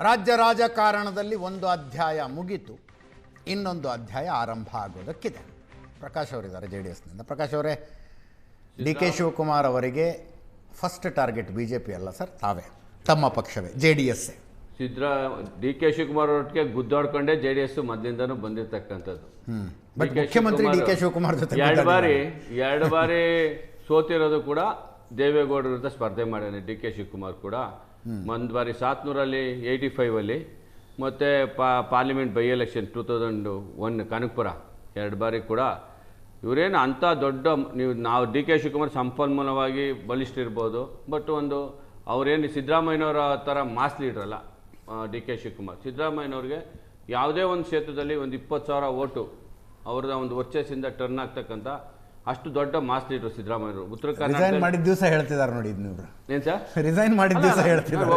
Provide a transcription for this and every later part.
ರಾಜ್ಯ ರಾಜಕಾರಣದಲ್ಲಿ ಒಂದು ಅಧ್ಯಾಯ ಮುಗಿತು, ಇನ್ನೊಂದು ಅಧ್ಯಾಯ ಆರಂಭ ಆಗೋದಕ್ಕಿದೆ. ಪ್ರಕಾಶ್ ಅವರಿದ್ದಾರೆ ಜೆ ಡಿ ಎಸ್ನಿಂದ. ಪ್ರಕಾಶ್ ಅವರೇ, ಡಿ ಕೆ ಶಿವಕುಮಾರ್ ಅವರಿಗೆ first target B J P ಅಲ್ಲ ಸರ್, ತಾವೇ, ತಮ್ಮ ಪಕ್ಷವೇ, J D S. D K Shivakumar ಒಟ್ಟಿಗೆ ಗುದ್ದಾಡ್ಕೊಂಡೇ ಜೆ ಡಿ ಎಸ್ ಮೊದಲಿಂದನೂ ಬಂದಿರತಕ್ಕಂಥದ್ದು. ಬಟ್ ಮುಖ್ಯಮಂತ್ರಿ ಡಿ ಕೆ ಶಿವಕುಮಾರ್ ಜೊತೆ ಎರಡು ಬಾರಿ ಸೋತಿರೋದು ಕೂಡ ದೇವೇಗೌಡರ ವಿರುದ್ಧ ಸ್ಪರ್ಧೆ ಮಾಡ್ಯಾನೆ ಡಿ ಕೆ ಶಿವಕುಮಾರ್ ಕೂಡ. ಒಂದು ಬಾರಿ 700 85 ಮತ್ತು ಪಾರ್ಲಿಮೆಂಟ್ ಬೈ ಎಲೆಕ್ಷನ್ 2001 ಕನಕಪುರ, 2 ಬಾರಿ ಕೂಡ. ಇವರೇನು ಅಂಥ ದೊಡ್ಡ ನಾವು ಡಿ ಕೆ ಶಿವಕುಮಾರ್ ಸಂಪನ್ಮೂಲವಾಗಿ ಬಲಿಷ್ಠ ಇರ್ಬೋದು, ಬಟ್ ಅವರೇನು ಸಿದ್ದರಾಮಯ್ಯನವರ ಥರ ಮಾಸ್ ಲೀಡ್ರಲ್ಲ ಡಿ ಕೆ ಶಿವಕುಮಾರ್. ಸಿದ್ದರಾಮಯ್ಯನವ್ರಿಗೆ ಯಾವುದೇ ಒಂದು ಕ್ಷೇತ್ರದಲ್ಲಿ ಒಂದು 20,000 ಓಟು ಅವ್ರದ ಒಂದು ವರ್ಚಸ್ಸಿಂದ ಟರ್ನ್ ಆಗ್ತಕ್ಕಂಥ ಅಷ್ಟು ದೊಡ್ಡ ಮಾಸ್ ಲೀಡರ್ ಸಿದ್ದರಾಮಯ್ಯರು. ಉತ್ತರ ಕರ್ನಾಟಕ ಮಾಡಿದ ದಿವಸ ಹೇಳ್ತಿದ್ದಾರೆ ನೋಡಿ, ಏನು ಸರ್ ರಿಸೈನ್ ಮಾಡಿದ ದಿವಸ ಹೇಳ್ತಿದ್ದಾರೆ.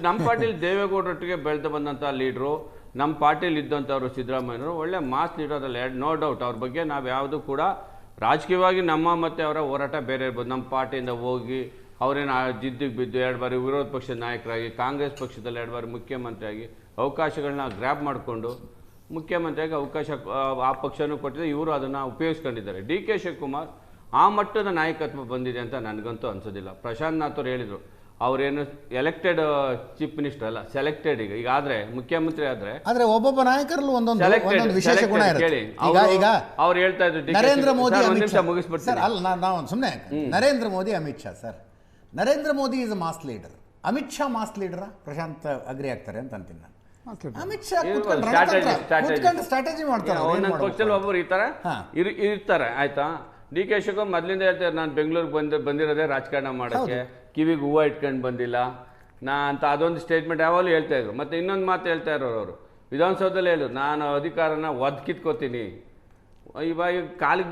ನಮ್ಮ ಪಾರ್ಟಿಲಿ ದೇವೇಗೌಡರೊಟ್ಟಿಗೆ ಬೆಳೆದು ಬಂದಂಥ ಲೀಡ್ರು, ನಮ್ಮ ಪಾರ್ಟಿಲಿ ಇದ್ದಂಥವ್ರು ಸಿದ್ದರಾಮಯ್ಯರು ಒಳ್ಳೆ ಮಾಸ್ ಲೀಡರ್, ಅದರಲ್ಲಿ ನೋ ಡೌಟ್. ಅವ್ರ ಬಗ್ಗೆ ನಾವು ಯಾವುದು ಕೂಡ ರಾಜಕೀಯವಾಗಿ ನಮ್ಮ ಮತ್ತು ಅವರ ಹೋರಾಟ ಬೇರೆ ಇರ್ಬೋದು. ನಮ್ಮ ಪಾರ್ಟಿಯಿಂದ ಹೋಗಿ ಅವರೇನು ಜಿದ್ದಿಗೆ ಬಿದ್ದು 2 ಬಾರಿ ವಿರೋಧ ಪಕ್ಷದ ನಾಯಕರಾಗಿ, ಕಾಂಗ್ರೆಸ್ ಪಕ್ಷದಲ್ಲಿ 2 ಬಾರಿ ಮುಖ್ಯಮಂತ್ರಿಯಾಗಿ ಅವಕಾಶಗಳನ್ನ ಗ್ರ್ಯಾಬ್ ಮಾಡಿಕೊಂಡು ಮುಖ್ಯಮಂತ್ರಿಯಾಗಿ ಅವಕಾಶ ಆ ಪಕ್ಷನೂ ಕೊಟ್ಟಿದೆ, ಇವರು ಅದನ್ನು ಉಪಯೋಗಿಸ್ಕೊಂಡಿದ್ದಾರೆ. ಡಿ ಕೆ ಶಿವಕುಮಾರ್ ಆ ಮಟ್ಟದ ನಾಯಕತ್ವ ಬಂದಿದೆ ಅಂತ ನನಗಂತೂ ಅನ್ಸೋದಿಲ್ಲ. ಪ್ರಶಾಂತ್ ನಾಥ್ ಅವರು ಹೇಳಿದರು, ಅವರೇನು ಎಲೆಕ್ಟೆಡ್ ಚೀಫ್ ಮಿನಿಸ್ಟರ್ ಅಲ್ಲ, ಸೆಲೆಕ್ಟೆಡ್. ಈಗ ಆದರೆ ಮುಖ್ಯಮಂತ್ರಿ ಆದರೆ ಒಬ್ಬೊಬ್ಬ ನಾಯಕರಲ್ಲೂ ಒಂದೊಂದು ವಿಶೇಷ ಗುಣ ಕೇಳಿ. ಈಗ ಅವ್ರು ಹೇಳ್ತಾ ಇದ್ರು ನರೇಂದ್ರ ಮೋದಿ ಮುಗಿಸ್ಬಿಡ್ತಾರೆ. ಅಲ್ಲ, ನಾವು ಸುಮ್ಮನೆ Narendra Modi, Amit Shah sir. Narendra Modi is a mass leader, Amit Shah mass leader, Prashant agree ಆಗ್ತಾರೆ ಅಂತ ಅಂತೀನಿ ನಾನು. ಅಮಿತ್ ಶಾ ಸ್ಟ್ರಾಟಜಿ ಮಾಡ್ತಾರೆ. ಒಂದೊಂದು ಪಕ್ಷದಲ್ಲಿ ಒಬ್ಬರು ಇರ್ತಾರೆ, ಆಯ್ತಾ. ಡಿ ಕೆ ಶಿವಕುಮಾರ್ ಮೊದಲಿಂದ ಹೇಳ್ತಾರೆ, ನಾನು ಬೆಂಗಳೂರಿಗೆ ಬಂದಿರೋದೇ ರಾಜಕಾರಣ ಮಾಡೋಕ್ಕೆ, ಕಿವಿಗೆ ಹೂವು ಇಟ್ಕೊಂಡು ಬಂದಿಲ್ಲ ಅಂತ ಅದೊಂದು ಸ್ಟೇಟ್ಮೆಂಟ್ ಯಾವಾಗಲೂ ಹೇಳ್ತಾ ಇದ್ರು. ಮತ್ತು ಇನ್ನೊಂದು ಮಾತು ಹೇಳ್ತಾ ಇರೋರು ಅವರು ವಿಧಾನಸೌಧದಲ್ಲಿ ಹೇಳಿದ್ರು, ನಾನು ಅಧಿಕಾರನ ಕಿತ್ಕೋತೀನಿ. ಇವಾಗ ಕಾಲಿಗೆ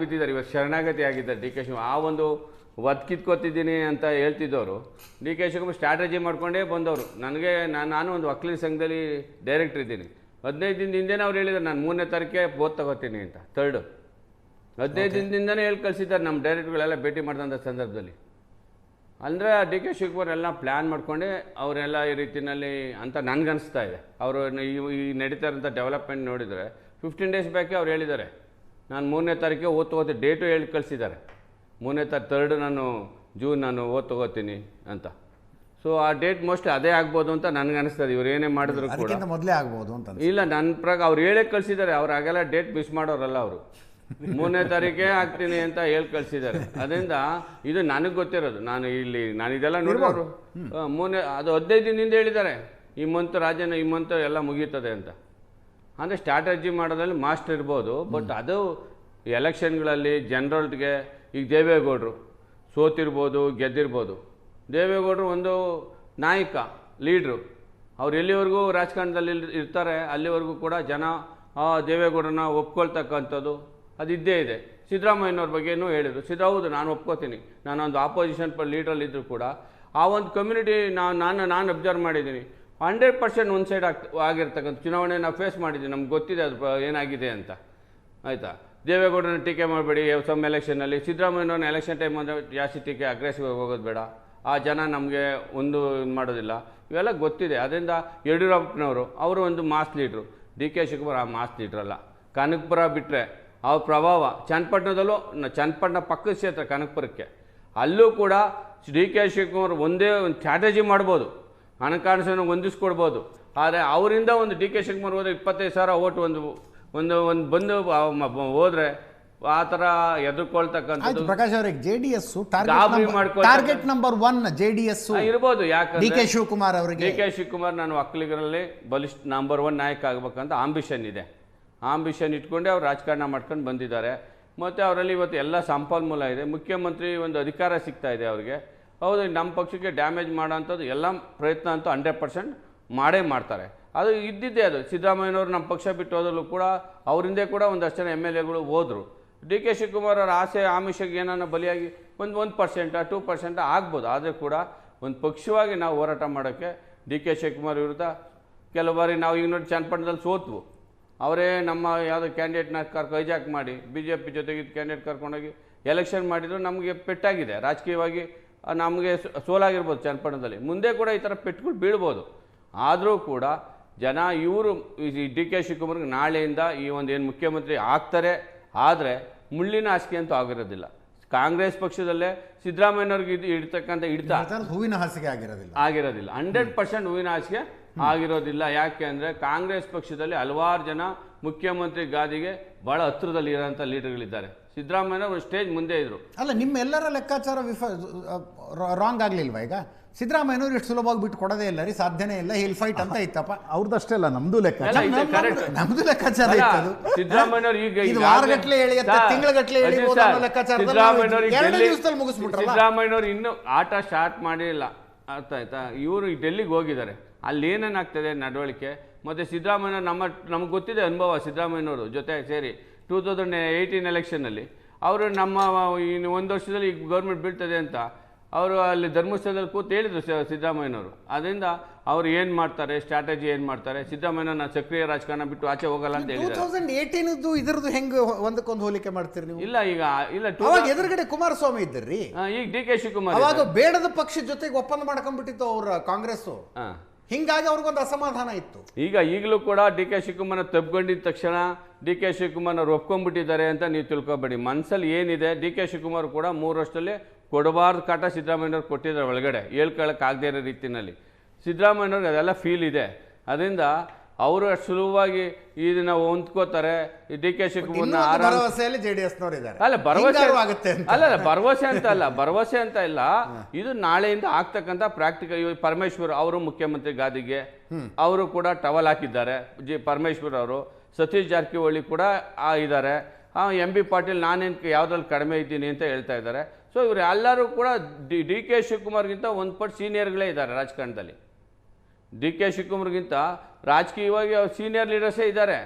ಬಿದ್ದಿದ್ದಾರೆ, ಇವಾಗ ಶರಣಾಗತಿ ಆಗಿದ್ದಾರೆ ಡಿ ಕೆ ಶಿವಕುಮಾರ್. ಆ ಒಂದು ಕಿತ್ಕೋತಿದ್ದೀನಿ ಅಂತ ಹೇಳ್ತಿದ್ದವರು ಡಿ ಕೆ ಶಿವಕುಮಾರ್ ಸ್ಟ್ರಾಟಜಿ ಮಾಡ್ಕೊಂಡೇ ಬಂದವರು. ನಾನು ಒಂದು ವಕೀಲರ ಸಂಘದಲ್ಲಿ ಡೈರೆಕ್ಟರ್ ಇದ್ದೀನಿ. 15 ದಿನದ ಹಿಂದೆನೇ ಅವ್ರು ಹೇಳಿದ್ದಾರೆ, ನಾನು 3ನೇ ತಾರೀಕೆ ಬೋತ್ ತಗೋತೀನಿ ಅಂತ. 15 ದಿನದಿಂದನೇ ಹೇಳಿ ಕಳಿಸಿದ್ದಾರೆ ನಮ್ಮ ಡೈರೆಕ್ಟ್ಗಳೆಲ್ಲ ಭೇಟಿ ಮಾಡಿದಂಥ ಸಂದರ್ಭದಲ್ಲಿ. ಅಂದರೆ ಡಿ ಕೆ ಶಿವಕುಮಾರ್ ಎಲ್ಲ ಪ್ಲ್ಯಾನ್ ಮಾಡಿಕೊಂಡೆ ಅವರೆಲ್ಲ ಈ ರೀತಿಯಲ್ಲಿ ಅಂತ ನನಗನ್ನಿಸ್ತಾ ಇದೆ. ಅವರು ಈ ನಡೀತಾ ಇರೋಂಥ ಡೆವಲಪ್ಮೆಂಟ್ ನೋಡಿದರೆ 15 ಡೇಸ್ ಬ್ಯಾಕೆ ಅವ್ರು ಹೇಳಿದ್ದಾರೆ, ನಾನು 3ನೇ ತಾರೀಕೆ ಓದ್ತೋಗೋತೀನಿ, ಡೇಟು ಹೇಳಿ ಕಳಿಸಿದ್ದಾರೆ. 3ನೇ ತಾರೀಕು ನಾನು ಜೂನ್ ತಗೋತೀನಿ ಅಂತ. ಸೊ ಆ ಡೇಟ್ ಮೋಸ್ಟ್ಲಿ ಅದೇ ಆಗ್ಬೋದು ಅಂತ ನನಗೆ ಅನಿಸ್ತದೆ. ಇವ್ರು ಏನೇ ಮಾಡಿದ್ರು ಕೂಡ ಮೊದಲೇ ಆಗ್ಬೋದು ಅಂತ ಇಲ್ಲ, ನನ್ನ ಪ್ರಕಾರ ಅವ್ರು ಹೇಳೇ ಕಳಿಸಿದ್ದಾರೆ. ಅವ್ರು ಆಗೆಲ್ಲ ಡೇಟ್ ಮಿಸ್ ಮಾಡೋರಲ್ಲ ಅವರು. 3ನೇ ತಾರೀಕೆ ಆಗ್ತೀನಿ ಅಂತ ಹೇಳಿ ಕಳಿಸಿದ್ದಾರೆ. ಅದರಿಂದ ಇದು ನನಗೆ ಗೊತ್ತಿರೋದು, ನಾನು ಇದೆಲ್ಲ ನೋಡಿದವರು ಅದು 15 ದಿನದಿಂದ ಹೇಳಿದ್ದಾರೆ, ಈ ಮಂತ್ ಎಲ್ಲ ಮುಗೀತದೆ ಅಂತ. ಅಂದರೆ ಸ್ಟ್ರಾಟಜಿ ಮಾಡೋದ್ರಲ್ಲಿ ಮಾಸ್ಟರ್ ಇರ್ಬೋದು, ಬಟ್ ಅದು ಎಲೆಕ್ಷನ್ಗಳಲ್ಲಿ ಜನರಲ್ಗೆ ಈಗ ದೇವೇಗೌಡರು ಸೋತಿರ್ಬೋದು, ಗೆದ್ದಿರ್ಬೋದು. ದೇವೇಗೌಡರು ಒಂದು ನಾಯಕ, ಲೀಡ್ರು. ಅವ್ರು ಎಲ್ಲಿವರೆಗೂ ರಾಜಕಾರಣದಲ್ಲಿ ಇರ್ತಾರೆ ಅಲ್ಲಿವರೆಗೂ ಕೂಡ ಜನ ದೇವೇಗೌಡರನ್ನ ಒಪ್ಕೊಳ್ತಕ್ಕಂಥದ್ದು ಅದು ಇದ್ದೇ ಇದೆ. ಸಿದ್ದರಾಮಯ್ಯನವ್ರ ಬಗ್ಗೆನೂ ಹೇಳಿದರು, ಹೌದು ನಾನು ಒಪ್ಕೋತೀನಿ, ನಾನೊಂದು ಆಪೋಸಿಷನ್ ಲೀಡ್ರಲ್ಲಿ ಇದ್ದರೂ ಕೂಡ ಆ ಒಂದು ಕಮ್ಯುನಿಟಿ ನಾನು ಅಬ್ಸರ್ವ್ ಮಾಡಿದ್ದೀನಿ, 100% ಒಂದು ಸೈಡ್ ಆಗಿರ್ತಕ್ಕಂಥ ಚುನಾವಣೆ ನಾವು ಫೇಸ್ ಮಾಡಿದ್ದೀವಿ, ನಮ್ಗೆ ಗೊತ್ತಿದೆ ಅದು ಏನಾಗಿದೆ ಅಂತ, ಆಯಿತಾ. ದೇವೇಗೌಡರನ್ನ ಟೀಕೆ ಮಾಡಬೇಡಿ ಸಮ್ ಎಲೆಕ್ಷನ್ನಲ್ಲಿ. ಸಿದ್ದರಾಮಯ್ಯನವ್ರನ್ನ ಎಲೆಕ್ಷನ್ ಟೈಮ್ ಅಂದರೆ ಜಾಸ್ತಿ ಟೀಕೆ ಅಗ್ರೆಸಿವ್ ಹೋಗೋದು ಬೇಡ, ಆ ಜನ ನಮಗೆ ಇದು ಮಾಡೋದಿಲ್ಲ, ಇವೆಲ್ಲ ಗೊತ್ತಿದೆ. ಅದರಿಂದ ಯಡಿಯೂರಪ್ಪನವರು ಅವರು ಒಂದು ಮಾಸ್ ಲೀಡ್ರು, ಡಿ ಕೆ ಶಿವಕುಮಾರ್ ಆ ಮಾಸ್ ಲೀಡ್ರಲ್ಲ. ಕನಕಪುರ ಬಿಟ್ಟರೆ ಅವ್ರ ಪ್ರಭಾವ ಚನ್ನಪಟ್ಟಣದಲ್ಲೂ, ಚನ್ನಪಟ್ಟಣ ಪಕ್ಕದ ಕ್ಷೇತ್ರ ಕನಕಪುರಕ್ಕೆ, ಅಲ್ಲೂ ಕೂಡ ಡಿ ಕೆ ಶಿವಕುಮಾರ್ ಒಂದೇ ಒಂದು ಸ್ಟ್ರಾಟಜಿ ಮಾಡ್ಬೋದು, ಹಣಕಾಸನ್ನು ಹೊಂದಿಸ್ಕೊಡ್ಬೋದು. ಆದರೆ ಅವರಿಂದ ಒಂದು ಡಿ ಕೆ ಶಿವಕುಮಾರ್ ಹೋದರೆ 25,000 ಓಟು ಒಂದು ಬಂದು ಹೋದ್ರೆ ಆ ಥರ ಎದುರ್ಕೊಳ್ತಕ್ಕಂಥದ್ದು. ಪ್ರಕಾಶ್ ಅವರಿಗೆ JDS ಟಾರ್ಗೆಟ್ ನಂಬರ್ 1 JDS ಇರ್ಬೋದು. ಯಾಕಂದ್ರೆ ಡಿ ಕೆ ಶಿವಕುಮಾರ್ ಅವರಿಗೆ, ಡಿ ಕೆ ಶಿವಕುಮಾರ್ ನಾನು ಒಕ್ಕಲಿಗರಲ್ಲಿ ಬಲಿಷ್ಠ ನಂಬರ್ 1 ನಾಯಕ ಆಗ್ಬೇಕಂತ ಆಂಬಿಷನ್ ಇದೆ. ಆಂಬಿಷನ್ ಇಟ್ಕೊಂಡೆ ಅವ್ರು ರಾಜಕಾರಣ ಮಾಡ್ಕೊಂಡು ಬಂದಿದ್ದಾರೆ. ಮತ್ತು ಅವರಲ್ಲಿ ಇವತ್ತು ಎಲ್ಲ ಸಂಪನ್ಮೂಲ ಇದೆ. ಮುಖ್ಯಮಂತ್ರಿ ಒಂದು ಅಧಿಕಾರ ಸಿಗ್ತಾ ಇದೆ ಅವ್ರಿಗೆ. ಹೌದು, ನಮ್ಮ ಪಕ್ಷಕ್ಕೆ ಡ್ಯಾಮೇಜ್ ಮಾಡೋಂಥದ್ದು ಎಲ್ಲ ಪ್ರಯತ್ನ ಅಂತೂ 100% ಮಾಡೇ ಮಾಡ್ತಾರೆ. ಅದು ಇದ್ದಿದ್ದೇ. ಅದು ಸಿದ್ದರಾಮಯ್ಯನವರು ನಮ್ಮ ಪಕ್ಷ ಬಿಟ್ಟು ಹೋದಲ್ಲೂ ಕೂಡ ಅವರಿಂದೇ ಕೂಡ ಒಂದಷ್ಟು ಜನ MLAಗಳು ಹೋದರು. ಡಿ ಕೆ ಶಿವಕುಮಾರ್ ಅವರ ಆಸೆ ಆಮಿಷಕ್ಕೆ ಏನಾನ ಬಲಿಯಾಗಿ 1% 2% ಆಗ್ಬೋದು. ಆದರೆ ಕೂಡ ಒಂದು ಪಕ್ಷವಾಗಿ ನಾವು ಹೋರಾಟ ಮಾಡೋಕ್ಕೆ ಡಿ ಕೆ ಶಿವಕುಮಾರ್ ವಿರುದ್ಧ ಕೆಲವು ಬಾರಿ ನಾವು ಈಗ ನೋಡಿ ಚನ್ನಪಟ್ಟಣದಲ್ಲಿ ಸೋತ್ವು. ಅವರೇ ನಮ್ಮ ಯಾವುದೋ ಕ್ಯಾಂಡಿಡೇಟ್ನ ಹೈಜಾಕ್ ಮಾಡಿ BJP ಜೊತೆಗೆ ಕ್ಯಾಂಡಿಡೇಟ್ ಕರ್ಕೊಂಡೋಗಿ ಎಲೆಕ್ಷನ್ ಮಾಡಿದ್ರು. ನಮಗೆ ಪೆಟ್ಟಾಗಿದೆ ರಾಜಕೀಯವಾಗಿ, ನಮಗೆ ಸೋಲಾಗಿರ್ಬೋದು ಚನ್ನಪಟ್ಟಣದಲ್ಲಿ. ಮುಂದೆ ಕೂಡ ಈ ಥರ ಪೆಟ್ಟುಗಳು ಬೀಳ್ಬೋದು. ಆದರೂ ಕೂಡ ಜನ ಇವರು ಡಿ ಕೆ ಶಿವಕುಮಾರ್ಗೆ ನಾಳೆಯಿಂದ ಈ ಒಂದು ಏನು ಮುಖ್ಯಮಂತ್ರಿ ಆಗ್ತಾರೆ, ಆದರೆ ಮುಳ್ಳಿನ ಹಾಸಿಗೆ ಅಂತೂ ಆಗಿರೋದಿಲ್ಲ. ಕಾಂಗ್ರೆಸ್ ಪಕ್ಷದಲ್ಲೇ ಸಿದ್ದರಾಮಯ್ಯವ್ರಿಗೆ ಇಡ್ತಕ್ಕಂಥ ಹೂವಿನ ಹಾಸಿಗೆ ಆಗಿರೋದಿಲ್ಲ 100% ಹೂವಿನ ಹಾಸಿಗೆ ಆಗಿರೋದಿಲ್ಲ. ಯಾಕೆ ಅಂದರೆ ಕಾಂಗ್ರೆಸ್ ಪಕ್ಷದಲ್ಲಿ ಹಲವಾರು ಜನ ಮುಖ್ಯಮಂತ್ರಿ ಗಾದಿಗೆ ಬಹಳ ಹತ್ತಿರದಲ್ಲಿ ಇರೋಂಥ ಲೀಡರ್ಗಳಿದ್ದಾರೆ. ಸಿದ್ದರಾಮಯ್ಯ ಒಂದು ಸ್ಟೇಜ್ ಮುಂದೆ ಇದ್ರು. ಅಲ್ಲ, ನಿಮ್ಮೆಲ್ಲರ ಲೆಕ್ಕಾಚಾರ ರಾಂಗ್ ಆಗ್ಲಿಲ್ವಾ? ಈಗ ಸಿದ್ದರಾಮಯ್ಯನವ್ರು ಇಷ್ಟು ಸುಲಭವಾಗಿ ಬಿಟ್ಟು ಕೊಡೋದೇ ಇಲ್ಲ ರೀ, ಸಾಧ್ಯನೇ ಇಲ್ಲ, ಹಿಲ್ ಫೈಟ್ ಅಂತ ಇತ್ತಪ್ಪ. ಅವ್ರದ್ದಷ್ಟೇ ಅಲ್ಲ, ನಮ್ದು ಲೆಕ್ಕಾಚಾರ ನಮ್ದು ಲೆಕ್ಕಾಚಾರ ಇತ್ತು. ಸಿದ್ದರಾಮಯ್ಯವ್ರು ಈಗ ವಾರಗಟ್ಲೆ ಹೇಳಿ ತಿಂಗಳಗಟ್ಲೆ ಹೇಳಿ ದಿವಸದಲ್ಲಿ ಮುಗಿಸ್ಬಿಟ್ರಲ್ಲ. ಸಿದ್ದರಾಮಯ್ಯವ್ರು ಇನ್ನೂ ಆಟ ಸ್ಟಾರ್ಟ್ ಮಾಡಿಲ್ಲ, ಅರ್ಥ ಆಯ್ತಾ? ಇವರು ಡೆಲ್ಲಿಗೆ ಹೋಗಿದ್ದಾರೆ, ಅಲ್ಲಿ ಏನೇನಾಗ್ತದೆ ನಡವಳಿಕೆ. ಮತ್ತು ಸಿದ್ದರಾಮಯ್ಯ ನಮಗೆ ಗೊತ್ತಿದೆ ಅನುಭವ. ಸಿದ್ದರಾಮಯ್ಯನವರು ಜೊತೆ ಸೇರಿ 2018 ಎಲೆಕ್ಷನ್ನಲ್ಲಿ ಅವರು ನಮ್ಮ ಇನ್ನು 1 ವರ್ಷದಲ್ಲಿ ಈಗ ಗೌರ್ಮೆಂಟ್ ಬೀಳ್ತದೆ ಅಂತ ಅವರು ಅಲ್ಲಿ ಧರ್ಮಸ್ಥಳದಲ್ಲಿ ಕೂತು ಹೇಳಿದರು ಸಿದ್ದರಾಮಯ್ಯನವರು. ಅದರಿಂದ ಅವ್ರು ಏನು ಮಾಡ್ತಾರೆ, ಸ್ಟ್ರಾಟಜಿ ಏನು ಮಾಡ್ತಾರೆ, ಸಿದ್ದರಾಮಯ್ಯನ ಸಕ್ರಿಯ ರಾಜಕಾರಣ ಬಿಟ್ಟು ಆಚೆ ಹೋಗಲ್ಲ ಅಂತ ಹೇಳಿದ್ದಾರೆ. 2018 ಇದರದ್ದು ಹೆಂಗೆ ಒಂದಕ್ಕೊಂದು ಹೋಲಿಕೆ ಮಾಡ್ತೀರಿ ನೀವು? ಇಲ್ಲ, ಈಗ ಇಲ್ಲ, ಎದುರುಗಡೆ ಕುಮಾರಸ್ವಾಮಿ ಇದ್ದರ್ರಿ, ಈಗ ಡಿ ಕೆ ಶಿವಕುಮಾರ್ ಅವಾಗ ಬೇಡದ ಪಕ್ಷದ ಜೊತೆಗೆ ಒಪ್ಪಂದ ಮಾಡ್ಕೊಂಡ್ಬಿಟ್ಟಿತ್ತು ಅವ್ರ ಕಾಂಗ್ರೆಸ್. ಹಿಂಗಾಗಿ ಅವ್ರಿಗೊಂದು ಅಸಮಾಧಾನ ಇತ್ತು. ಈಗಲೂ ಕೂಡ ಡಿ ಕೆ ಶಿವಕುಮಾರ್ ತಪ್ಪಿಕೊಂಡಿದ್ದ ತಕ್ಷಣ ಡಿ ಕೆ ಶಿವಕುಮಾರ್ ಅವ್ರು ಒಪ್ಕೊಂಡ್ಬಿಟ್ಟಿದ್ದಾರೆ ಅಂತ ನೀವು ತಿಳ್ಕೊಬೇಡಿ. ಮನಸ್ಸಲ್ಲಿ ಏನಿದೆ, ಡಿ ಕೆ ಶಿವಕುಮಾರ್ ಕೂಡ 3 ವರ್ಷದಲ್ಲಿ ಕೊಡಬಾರ್ದು ಕಾಟ ಸಿದ್ದರಾಮಯ್ಯವ್ರು ಕೊಟ್ಟಿದ್ದಾರೆ ಒಳಗಡೆ, ಹೇಳ್ಕೊಳ್ಳೋಕ್ಕಾಗದೇ ಇರೋ ರೀತಿಯಲ್ಲಿ. ಸಿದ್ದರಾಮಯ್ಯವ್ರಿಗೆ ಅದೆಲ್ಲ ಫೀಲ್ ಇದೆ. ಅದರಿಂದ ಅವರು ಅಷ್ಟು ಸುಲಭವಾಗಿ ಇದನ್ನ ಹೊಂದ್ಕೋತಾರೆ. ಡಿ ಕೆ ಶಿವಕುಮಾರ್ನ ಭರವಸೆಯಲ್ಲಿ ಜೆಡಿಎಸ್ನವರು ಇದ್ದಾರೆ. ಅಲ್ಲ, ಭರವಸೆ ಆಗುತ್ತೆ ಅಲ್ಲ, ಭರವಸೆ ಅಂತ ಇಲ್ಲ. ಇದು ನಾಳೆಯಿಂದ ಆಗ್ತಕ್ಕಂಥ ಪ್ರಾಕ್ಟಿಕಲ್. ಪರಮೇಶ್ವರ್ ಅವರು ಮುಖ್ಯಮಂತ್ರಿ ಗಾದಿಗೆ ಅವರು ಕೂಡ ಟವಲ್ ಹಾಕಿದ್ದಾರೆ. ಪರಮೇಶ್ವರ್ ಅವರು, ಸತೀಶ್ ಜಾರಕಿಹೊಳಿ ಕೂಡ ಇದ್ದಾರೆ. MB ಪಾಟೀಲ್ ನಾನೇನು ಯಾವುದ್ರಲ್ಲಿ ಕಡಿಮೆ ಇದ್ದೀನಿ ಅಂತ ಹೇಳ್ತಾ ಇದ್ದಾರೆ. ಸೊ ಇವರು ಎಲ್ಲರೂ ಕೂಡ ಡಿ ಕೆ ಶಿವಕುಮಾರ್ಗಿಂತ 1 ಪಟ್ಟು ಸೀನಿಯರ್ಗಳೇ ಇದ್ದಾರೆ ರಾಜಕಾರಣದಲ್ಲಿ. ಡಿ ಕೆ ಶಿವಕುಮಾರ್ಗಿಂತ ರಾಜಕೀಯವಾಗಿ ಅವ್ರು ಸೀನಿಯರ್ ಲೀಡರ್ಸೇ ಇದ್ದಾರೆ.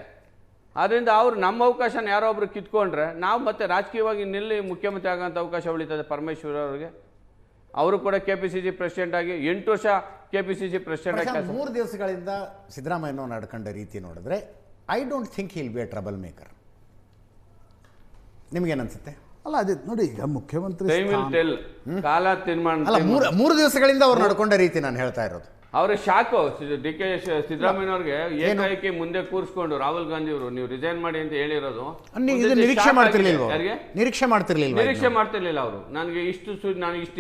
ಆದ್ದರಿಂದ ಅವರು ನಮ್ಮ ಅವಕಾಶನ ಯಾರೋ ಒಬ್ರು ಕಿತ್ಕೊಂಡ್ರೆ ನಾವು ಮತ್ತೆ ರಾಜಕೀಯವಾಗಿ ನಿಲ್ಲಿ ಮುಖ್ಯಮಂತ್ರಿ ಆಗೋಂಥ ಅವಕಾಶ ಉಳಿತದೆ ಪರಮೇಶ್ವರ್ ಅವರಿಗೆ. ಅವರು ಕೂಡ KPCC ಪ್ರೆಸಿಡೆಂಟ್ ಆಗಿ 8 ವರ್ಷ KPCC ಪ್ರೆಸಿಡೆಂಟ್ ಆಗಿ 3 ದಿವಸಗಳಿಂದ ಸಿದ್ದರಾಮಯ್ಯನವರು ನಡ್ಕೊಂಡ ರೀತಿ ನೋಡಿದ್ರೆ I don't think he'll be a trouble maker. ನಿಮ್ಗೇನನ್ಸುತ್ತೆ? ಅಲ್ಲ, ಅದೇ ನೋಡಿ, ಈಗ ಮುಖ್ಯಮಂತ್ರಿ ಕಾಲ ತೀರ್ಮಾನ. ಅಲ್ಲ, 3 ದಿವಸಗಳಿಂದ ಅವ್ರು ನಡ್ಕೊಂಡ ರೀತಿ ನಾನು ಹೇಳ್ತಾ ಇರೋದು. ಅವ್ರ ಶಾಕು ಡಿ ಕೆ ಸಿದ್ದರಾಮಯ್ಯವ್ರಿಗೆ ಏಕಾಏಕಿ ಮುಂದೆ ಕೂರಿಸ್ಕೊಂಡು ರಾಹುಲ್ ಗಾಂಧಿ ಅವರು ನೀವು ರಿಸೈನ್ ಮಾಡಿ ಅಂತ ಹೇಳಿರೋದು ನಿರೀಕ್ಷೆ ಮಾಡ್ತಿರ್ಲಿಲ್ಲ ಅವರು. ನನಗೆ ಇಷ್ಟು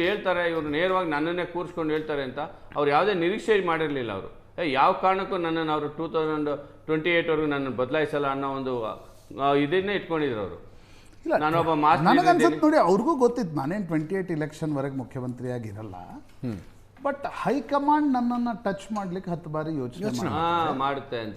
ಹೇಳ್ತಾರೆ, ಇವರು ನೇರವಾಗಿ ನನ್ನನ್ನೇ ಕೂರಿಸ್ಕೊಂಡು ಹೇಳ್ತಾರೆ ಅಂತ ಅವ್ರು ಯಾವುದೇ ನಿರೀಕ್ಷೆ ಮಾಡಿರಲಿಲ್ಲ. ಅವರು ಯಾವ ಕಾರಣಕ್ಕೂ ನನ್ನನ್ನು ಅವರು 2028ವರೆಗೂ ನನ್ನನ್ನು ಬದಲಾಯಿಸಲ್ಲ ಅನ್ನೋ ಒಂದು ಇದನ್ನೇ ಇಟ್ಕೊಂಡಿದ್ರು ಅವರು. ಇಲ್ಲ, ನಾನೊಬ್ಬ ನನಗನ್ಸುತ್ತೆ ನೋಡಿ, ಅವ್ರಿಗೂ ಗೊತ್ತಿತ್ತು ನಾನೇನು 28 ಎಲೆಕ್ಷನ್ವರೆಗೆ ಮುಖ್ಯಮಂತ್ರಿಯಾಗಿರಲ್ಲ. ಬಟ್ ಹೈಕಮಾಂಡ್ ನನ್ನನ್ನು ಟಚ್ ಮಾಡ್ಲಿಕ್ಕೆ 10 ಬಾರಿ ಯೋಚನೆ ಮಾಡುತ್ತೆ ಅಂತ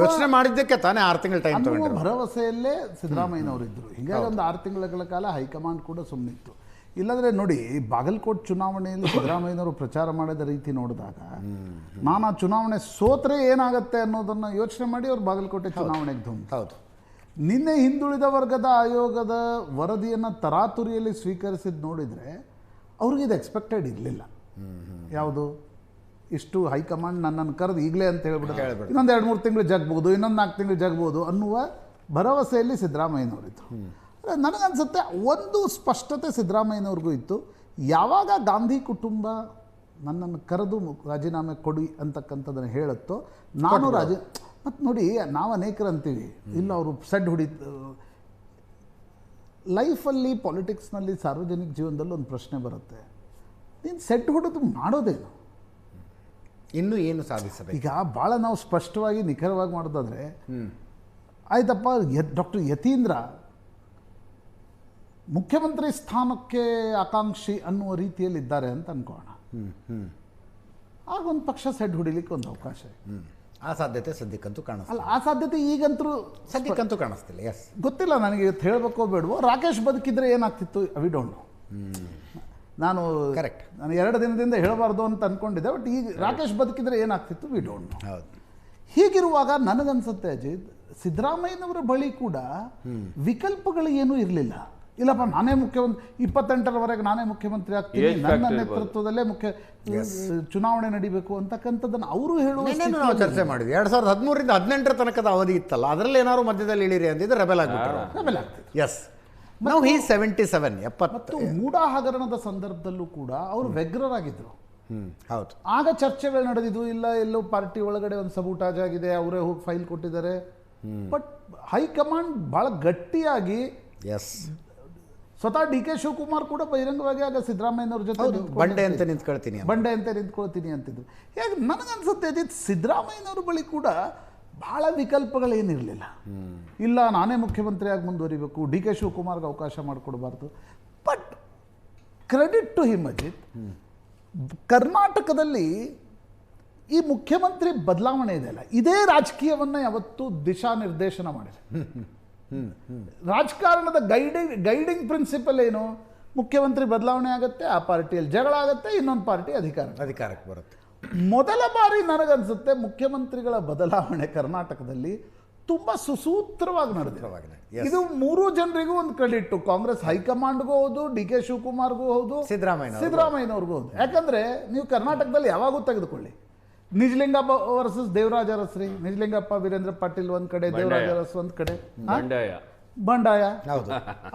ಯೋಚನೆ ಮಾಡಿದ್ದಕ್ಕೆ ತಾನೇ 6 ತಿಂಗಳ ಟೈಮ್ ತಗೊಂಡ್ರು. ಭರವಸೆಯಲ್ಲೇ ಸಿದ್ದರಾಮಯ್ಯನವರು ಇದ್ರು. ಹೀಗಾಗಿ ಒಂದು 6 ತಿಂಗಳ ಕಾಲ ಹೈಕಮಾಂಡ್ ಕೂಡ ಸುಮ್ಮನಿತ್ತು. ಇಲ್ಲಾಂದರೆ ನೋಡಿ, ಬಾಗಲಕೋಟ್ ಚುನಾವಣೆಯಲ್ಲಿ ಸಿದ್ದರಾಮಯ್ಯನವರು ಪ್ರಚಾರ ಮಾಡಿದ ರೀತಿ ನೋಡಿದಾಗ ನಾನು ಆ ಚುನಾವಣೆ ಸೋತ್ರೆ ಏನಾಗುತ್ತೆ ಅನ್ನೋದನ್ನು ಯೋಚನೆ ಮಾಡಿ ಅವ್ರು ಬಾಗಲಕೋಟೆ ಚುನಾವಣೆಗೆ ಹೌದು. ನಿನ್ನೆ ಹಿಂದುಳಿದ ವರ್ಗದ ಆಯೋಗದ ವರದಿಯನ್ನು ತರಾತುರಿಯಲ್ಲಿ ಸ್ವೀಕರಿಸಿದ್ದು ನೋಡಿದರೆ ಅವ್ರಿಗಿದು ಎಕ್ಸ್ಪೆಕ್ಟೆಡ್ ಇರಲಿಲ್ಲ. ಯಾವುದು ಇಷ್ಟು ಹೈಕಮಾಂಡ್ ನನ್ನನ್ನು ಕರೆದು ಈಗಲೇ ಅಂತ ಹೇಳ್ಬಿಟ್ಟು ಇನ್ನೊಂದು 2-3 ತಿಂಗಳು ಜಗ್ಬೋದು, ಇನ್ನೊಂದು 4 ತಿಂಗಳು ಜಗ್ಬೋದು ಅನ್ನುವ ಭರವಸೆಯಲ್ಲಿ ಸಿದ್ದರಾಮಯ್ಯನವರಿತ್ತು. ನನಗನ್ಸುತ್ತೆ ಒಂದು ಸ್ಪಷ್ಟತೆ ಸಿದ್ದರಾಮಯ್ಯನವ್ರಿಗೂ ಇತ್ತು. ಯಾವಾಗ ಗಾಂಧಿ ಕುಟುಂಬ ನನ್ನನ್ನು ಕರೆದು ರಾಜೀನಾಮೆ ಕೊಡಿ ಅಂತಕ್ಕಂಥದ್ದನ್ನು ಹೇಳುತ್ತೋ ನಾನು ಮತ್ತು ನೋಡಿ, ನಾವು ಅನೇಕರು ಅಂತೀವಿ ಇಲ್ಲ ಅವರು ಸೆಡ್ ಹೊಡಿತು. ಲೈಫಲ್ಲಿ ಪಾಲಿಟಿಕ್ಸ್ನಲ್ಲಿ ಸಾರ್ವಜನಿಕ ಜೀವನದಲ್ಲಿ ಒಂದು ಪ್ರಶ್ನೆ ಬರುತ್ತೆ, ನೀನು ಸೆಟ್ ಹೊಡೆದು ಮಾಡೋದೇನು, ಇನ್ನೂ ಏನು ಸಾಧಿಸಬೇಕು? ಈಗ ಭಾಳ ನಾವು ಸ್ಪಷ್ಟವಾಗಿ ನಿಖರವಾಗಿ ಮಾಡೋದಾದರೆ ಆಯ್ತಪ್ಪ, ಡಾಕ್ಟರ್ ಯತೀಂದ್ರ ಮುಖ್ಯಮಂತ್ರಿ ಸ್ಥಾನಕ್ಕೆ ಆಕಾಂಕ್ಷಿ ಅನ್ನುವ ರೀತಿಯಲ್ಲಿ ಇದ್ದಾರೆ ಅಂತ ಅನ್ಕೋಣ. ಆಗ ಒಂದು ಪಕ್ಷ ಸೆಡ್ ಹೊಡಿಲಿಕ್ಕೆ ಒಂದು ಅವಕಾಶ. ಆ ಸಾಧ್ಯತೆ ಸದ್ಯಕ್ಕಂತೂ ಕಾಣಿಸ್ತಿಲ್ಲ. ಅಲ್ಲ, ಆ ಸಾಧ್ಯತೆ ಈಗಂತೂ ಸದ್ಯಕ್ಕಂತೂ ಕಾಣಿಸ್ತಿಲ್ಲ. ಎಸ್, ಗೊತ್ತಿಲ್ಲ ನನಗೆ ಇವತ್ತು ಹೇಳಬೇಕೋ ಬೇಡವೋ. ರಾಕೇಶ್ ಬದುಕಿದ್ರೆ ಏನಾಗ್ತಿತ್ತು ವಿ ಡೋಂಟ್ ನೋ. ನಾನು 2 ದಿನದಿಂದ ಹೇಳಬಾರ್ದು ಅಂತ ಅಂದ್ಕೊಂಡಿದ್ದೆ. ಬಟ್ ಈಗ ರಾಕೇಶ್ ಬದುಕಿದ್ರೆ ಏನಾಗ್ತಿತ್ತು ವಿ ಡೋಂಟ್ ನೋ. ಹೌದು. ಹೀಗಿರುವಾಗ ನನಗನ್ಸುತ್ತೆ ಅಜಿತ್, ಸಿದ್ದರಾಮಯ್ಯನವರ ಬಳಿ ಕೂಡ ವಿಕಲ್ಪಗಳು ಏನೂ ಇರಲಿಲ್ಲ. ಇಲ್ಲಪ್ಪ ನಾನೇ ಮುಖ್ಯಮಂತ್ರಿ 28ರವರೆಗೆ ನಾನೇ ಮುಖ್ಯಮಂತ್ರಿ ಆಗ್ತೀನಿ, ನನ್ನ ನೇತೃತ್ವದಲ್ಲೇ ಚುನಾವಣೆ ನಡೀಬೇಕು ಅಂತಕ್ಕಂಥದ್ದನ್ನು ಅವರು ಹೇಳುವ ನಾವು ಚರ್ಚೆ ಮಾಡಿದ್ವಿ. 2013ರಿಂದ 18 ತನಕದ ಅವಧಿ ಇತ್ತಲ್ಲ, ಅದರಲ್ಲಿ ಏನಾದ್ರು ಮಧ್ಯದಲ್ಲಿ ಇಳಿರಿ ಅಂದಿದ್ರೆ ರೆಬೆಲ್ ಆಗ್ಬಿಟ್ರು. ಎಸ್, ನಾವು 77 ಮತ್ತು ಮೂಡಾ ಹಗರಣದ ಸಂದರ್ಭದಲ್ಲೂ ಕೂಡ ಅವರು ವ್ಯಗ್ರರಾಗಿದ್ದರು. ಹೌದು. ಆಗ ಚರ್ಚೆಗಳು ನಡೆದಿದ್ವು. ಇಲ್ಲ ಎಲ್ಲೋ ಪಾರ್ಟಿ ಒಳಗಡೆ ಒಂದು ಸಬೂಟಾಜ್ ಆಗಿದೆ, ಅವರೇ ಹೋಗಿ ಫೈಲ್ ಕೊಟ್ಟಿದ್ದಾರೆ. ಬಟ್ ಹೈಕಮಾಂಡ್ ಭಾಳ ಗಟ್ಟಿಯಾಗಿ ಎಸ್, ಸ್ವತಃ ಡಿ ಕೆ ಶಿವಕುಮಾರ್ ಕೂಡ ಬಹಿರಂಗವಾಗಿ ಆಗ ಸಿದ್ದರಾಮಯ್ಯನವ್ರ ಜೊತೆ ಬಂಡೆ ಅಂತ ನಿಂತ್ಕೊಳ್ತೀನಿ ಬಂಡೆ ಅಂತ ನಿಂತ್ಕೊಳ್ತೀನಿ ಅಂತಿದ್ರು. ಹೇಗೆ ನನಗನ್ಸುತ್ತೆ ಇದು ಸಿದ್ದರಾಮಯ್ಯನವ್ರ ಬಳಿ ಕೂಡ ಭಾಳ ವಿಕಲ್ಪಗಳೇನಿರಲಿಲ್ಲ. ಇಲ್ಲ ನಾನೇ ಮುಖ್ಯಮಂತ್ರಿಯಾಗಿ ಮುಂದುವರಿಬೇಕು, ಡಿ ಕೆ ಶಿವಕುಮಾರ್ಗೆ ಅವಕಾಶ ಮಾಡಿಕೊಡ್ಬಾರ್ದು. But credit to him Ajit, ಕರ್ನಾಟಕದಲ್ಲಿ ಈ ಮುಖ್ಯಮಂತ್ರಿ ಬದಲಾವಣೆ ಇದೆಯಲ್ಲ, ಇದೇ ರಾಜಕೀಯವನ್ನು ಯಾವತ್ತೂ ದಿಶಾ ನಿರ್ದೇಶನ ಮಾಡಿದೆ. ರಾಜಕಾರಣದ ಗೈಡಿಂಗ್ ಪ್ರಿನ್ಸಿಪಲ್ ಏನು? ಮುಖ್ಯಮಂತ್ರಿ ಬದಲಾವಣೆ ಆಗುತ್ತೆ, ಆ ಪಾರ್ಟಿಯಲ್ಲಿ ಜಗಳ ಆಗುತ್ತೆ, ಇನ್ನೊಂದು ಪಾರ್ಟಿ ಅಧಿಕಾರಕ್ಕೆ ಬರುತ್ತೆ. ಮೊದಲ ಬಾರಿ ನನಗನ್ಸುತ್ತೆ ಮುಖ್ಯಮಂತ್ರಿಗಳ ಬದಲಾವಣೆ ಕರ್ನಾಟಕದಲ್ಲಿ ತುಂಬಾ ಸುಸೂತ್ರವಾಗಿ ನಡೆದಿದೆ. ಇದು ಮೂರು ಜನರಿಗೂ ಒಂದು ಕ್ರೆಡಿಟ್, ಕಾಂಗ್ರೆಸ್ ಹೈಕಮಾಂಡ್ಗೂ ಹೌದು, ಡಿ ಕೆ ಶಿವಕುಮಾರ್ಗೂ ಹೌದು, ಸಿದ್ದರಾಮಯ್ಯನವ್ರಿಗೂ ಹೌದು. ಯಾಕಂದ್ರೆ ನೀವು ಕರ್ನಾಟಕದಲ್ಲಿ ಯಾವಾಗೂ ತೆಗೆದುಕೊಳ್ಳಿ, ನಿಜಲಿಂಗಪ್ಪ ವರ್ಸಸ್ ದೇವರಾಜ ಅರಸ್ರಿ, ನಿಜಲಿಂಗಪ್ಪ ವೀರೇಂದ್ರ ಪಾಟೀಲ್ ಒಂದ್ ಕಡೆ, ದೇವರಾಜ ಅರಸ್ ಒಂದ್ ಕಡೆ, ಬಂಡಾಯ.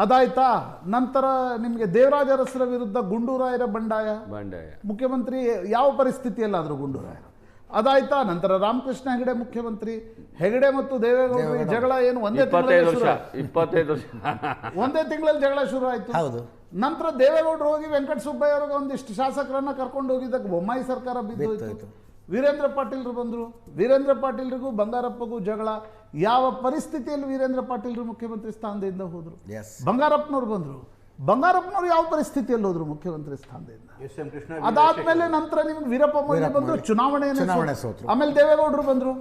ಅದಾಯ್ತಾ? ನಂತರ ನಿಮಗೆ ದೇವರಾಜ ಅರಸರ ವಿರುದ್ಧ ಗುಂಡೂರಾಯರ ಬಂಡಾಯ. ಮುಖ್ಯಮಂತ್ರಿ ಯಾವ ಪರಿಸ್ಥಿತಿಯಲ್ಲಾದರೂ ಗುಂಡೂರಾಯರು. ಅದಾಯ್ತಾ? ನಂತರ ರಾಮಕೃಷ್ಣ ಹೆಗಡೆ ಮುಖ್ಯಮಂತ್ರಿ. ಹೆಗಡೆ ಮತ್ತು ದೇವೇಗೌಡರಿಗೆ ಜಗಳ ಏನು ಒಂದೇ ತಿಂಗಳಲ್ಲಿ ಜಗಳ ಶುರು ಆಯ್ತು. ನಂತರ ದೇವೇಗೌಡರು ಹೋಗಿ ವೆಂಕಟ ಸುಬ್ಬಯ್ಯ ಅವ್ರಿಗೆ ಒಂದಿಷ್ಟು ಶಾಸಕರನ್ನ ಕರ್ಕೊಂಡು ಹೋಗಿದ್ದಕ್ಕೆ ಬೊಮ್ಮಾಯಿ ಸರ್ಕಾರ ಬಿದ್ದೋಯ್ತು. ವೀರೇಂದ್ರ ಪಾಟೀಲ್ರು ಬಂದರು, ವೀರೇಂದ್ರ ಪಾಟೀಲ್ರಿಗೂ ಬಂಗಾರಪ್ಪಗೂ ಜಗಳ. ಯಾವ ಪರಿಸ್ಥಿತಿಯಲ್ಲಿ ವೀರೇಂದ್ರ ಪಾಟೀಲ್ರು ಮುಖ್ಯಮಂತ್ರಿ ಸ್ಥಾನದಿಂದ ಹೋದ್ರು? ಬಂಗಾರಪ್ಪನವ್ರು ಬಂದರು, ಬಂಗಾರಪ್ಪನವ್ರು ಯಾವ ಪರಿಸ್ಥಿತಿಯಲ್ಲಿ ಹೋದ್ರು ಮುಖ್ಯಮಂತ್ರಿ ಸ್ಥಾನದಿಂದ? ಅದಾದ್ಮೇಲೆ ನಂತರ ನಿಮ್ಗೆ ವೀರಪ್ಪ ಮೊಯ್ಲಿ ಬಂದರು, ಚುನಾವಣೆ ಸೋತ್ರು. ಆಮೇಲೆ ದೇವೇಗೌಡರು ಬಂದರು.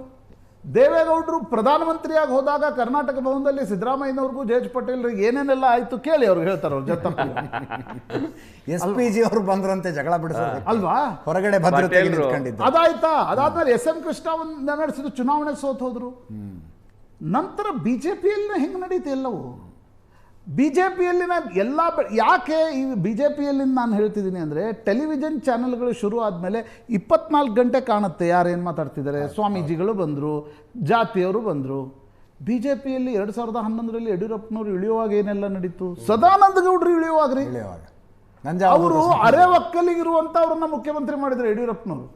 ದೇವೇಗೌಡರು ಪ್ರಧಾನಮಂತ್ರಿಯಾಗಿ ಹೋದಾಗ ಕರ್ನಾಟಕ ಭವನದಲ್ಲಿ ಸಿದ್ದರಾಮಯ್ಯನವ್ರಿಗೂ ಜೆ ಎಚ್ ಪಟೇಲ್ರಿಗೆ ಏನೇನೆಲ್ಲ ಆಯ್ತು ಕೇಳಿ, ಅವ್ರು ಹೇಳ್ತಾರೆ. ಅವ್ರ ಜೊತೆ SPG ಅವರು ಬಂದ್ರಂತೆ ಜಗಳ ಬಿಡಿಸೋದು ಅಲ್ವಾ, ಹೊರಗಡೆ ಭದ್ರತೆ. ಅದಾಯ್ತಾ? ಅದಾದ್ಮೇಲೆ SM ಕೃಷ್ಣ ನಡೆಸಿದ್ರು, ಚುನಾವಣೆ ಸೋತ್ ಹೋದ್ರು. ನಂತರ ಬಿಜೆಪಿಯಲ್ಲಿ ಹೆಂಗೆ ನಡೀತು ಎಲ್ಲವೂ? ಬಿಜೆಪಿಯಲ್ಲಿನ ಎಲ್ಲ ಯಾಕೆ ಈ ಬಿಜೆಪಿಯಲ್ಲಿ ನಾನು ಹೇಳ್ತಿದ್ದೀನಿ ಅಂದರೆ, ಟೆಲಿವಿಷನ್ ಚಾನೆಲ್ಗಳು ಶುರು ಆದಮೇಲೆ 24 ಗಂಟೆ ಕಾಣುತ್ತೆ ಯಾರೇನು ಮಾತಾಡ್ತಿದ್ದಾರೆ. ಸ್ವಾಮೀಜಿಗಳು ಬಂದರು, ಜಾತಿಯವರು ಬಂದರು. ಬಿಜೆಪಿಯಲ್ಲಿ 2011ರಲ್ಲಿ ಯಡಿಯೂರಪ್ಪನವರು ಇಳಿಯುವಾಗ ಏನೆಲ್ಲ ನಡೀತು? ಸದಾನಂದ ಗೌಡರು ಇಳಿಯುವಾಗ್ರಿ, ಅವರು ಅರೆ ಒಕ್ಕಲಿಗಿರುವಂಥ ಅವ್ರನ್ನ ಮುಖ್ಯಮಂತ್ರಿ ಮಾಡಿದ್ರು ಯಡಿಯೂರಪ್ಪನವರು.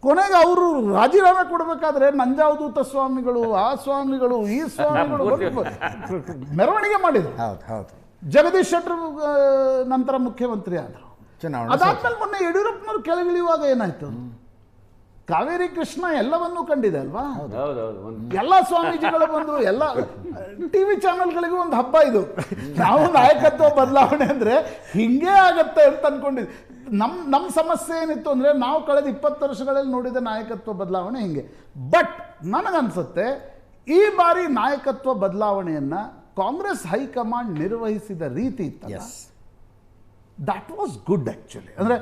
ಕೊನೆಗೆ ಅವರು ರಾಜೀನಾಮೆ ಕೊಡಬೇಕಾದ್ರೆ ನಂಜಾವಧೂತ ಸ್ವಾಮಿಗಳು, ಆ ಸ್ವಾಮಿಗಳು, ಈ ಸ್ವಾಮಿಗಳು ಮೆರವಣಿಗೆ ಮಾಡಿದ್ರು. ಜಗದೀಶ್ ಶೆಟ್ಟರ್ ನಂತರ ಮುಖ್ಯಮಂತ್ರಿ ಆದರು. ಅದಾದ್ಮೇಲೆ ಮೊನ್ನೆ ಯಡಿಯೂರಪ್ಪನವರು ಕೆಳಗಿಳಿಯುವಾಗ ಏನಾಯ್ತು? ಕಾವೇರಿ ಕೃಷ್ಣ ಎಲ್ಲವನ್ನೂ ಕಂಡಿದೆ ಅಲ್ವಾ? ಎಲ್ಲ ಸ್ವಾಮೀಜಿಗಳು ಬಂದರು, ಎಲ್ಲ TV ಚಾನೆಲ್ಗಳಿಗೂ ಒಂದು ಹಬ್ಬ ಇದು. ನಾವು ನಾಯಕತ್ವ ಬದಲಾವಣೆ ಅಂದರೆ ಹಿಂಗೇ ಆಗತ್ತೆ ಅಂತ ಅನ್ಕೊಂಡಿದ್ವಿ. ನಮ್ಮ ಸಮಸ್ಯೆ ಏನಿತ್ತು ಅಂದರೆ, ನಾವು ಕಳೆದ 20 ವರ್ಷಗಳಲ್ಲಿ ನೋಡಿದ ನಾಯಕತ್ವ ಬದಲಾವಣೆ ಹಿಂಗೆ. ಬಟ್ ನನಗನ್ಸುತ್ತೆ ಈ ಬಾರಿ ನಾಯಕತ್ವ ಬದಲಾವಣೆಯನ್ನು ಕಾಂಗ್ರೆಸ್ ಹೈಕಮಾಂಡ್ ನಿರ್ವಹಿಸಿದ ರೀತಿ ಇತ್ತಲ್ಲ, ದಟ್ ವಾಸ್ ಗುಡ್ ಆ್ಯಕ್ಚುಲಿ. ಅಂದರೆ